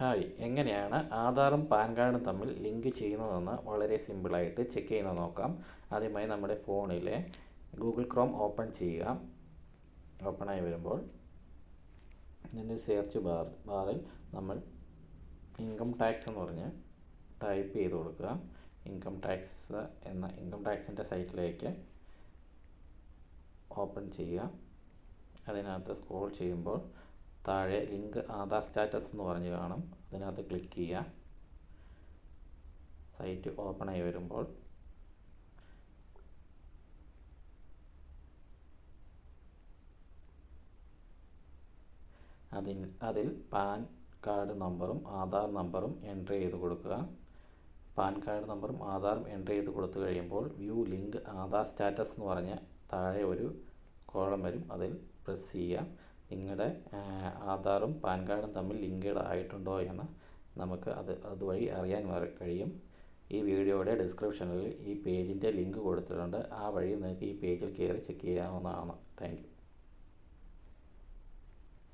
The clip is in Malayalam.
ഹായ്, എങ്ങനെയാണ് ആധാറും പാൻ കാർഡും തമ്മിൽ ലിങ്ക് ചെയ്യുന്നതെന്ന് വളരെ സിമ്പിളായിട്ട് ചെക്ക് ചെയ്യുന്നത് നോക്കാം. ആദ്യമായി നമ്മുടെ ഫോണിലെ ഗൂഗിൾ ക്രോം ഓപ്പൺ ചെയ്യുക. ഓപ്പണായി വരുമ്പോൾ ഇതിൻ്റെ സെർച്ച് ബാറിൽ നമ്മൾ ഇൻകം ടാക്സ് എന്ന് പറഞ്ഞ് ടൈപ്പ് ചെയ്ത് കൊടുക്കുക. ഇൻകം ടാക്സിൻ്റെ സൈറ്റിലേക്ക് ഓപ്പൺ ചെയ്യുക. അതിനകത്ത് സ്ക്രോൾ ചെയ്യുമ്പോൾ താഴെ ലിങ്ക് ആധാർ സ്റ്റാറ്റസ് എന്ന് പറഞ്ഞ് കാണും. അതിനകത്ത് ക്ലിക്ക് ചെയ്യുക. സൈറ്റ് ഓപ്പണായി വരുമ്പോൾ അതിൽ പാൻ കാർഡ് നമ്പറും ആധാർ നമ്പറും എൻ്റർ ചെയ്ത് കൊടുക്കുക. പാൻ കാർഡ് നമ്പറും ആധാറും എൻ്റർ ചെയ്ത് കൊടുത്തു കഴിയുമ്പോൾ വ്യൂ ലിങ്ക് ആധാർ സ്റ്റാറ്റസ് എന്ന് പറഞ്ഞ് താഴെ ഒരു കോളം വരും. അതിൽ പ്രസ് ചെയ്യുക. നിങ്ങളുടെ ആധാറും പാൻ കാർഡും തമ്മിൽ ലിങ്ക്ഡ് ആയിട്ടുണ്ടോ എന്ന് നമുക്ക് അതുവഴി അറിയാൻ കഴിയും. ഈ വീഡിയോയുടെ ഡിസ്ക്രിപ്ഷനിൽ ഈ പേജിൻ്റെ ലിങ്ക് കൊടുത്തിട്ടുണ്ട്. ആ വഴി നിങ്ങൾക്ക് ഈ പേജിൽ കയറി ചെക്ക് ചെയ്യാവുന്നതാണ്. Thank you.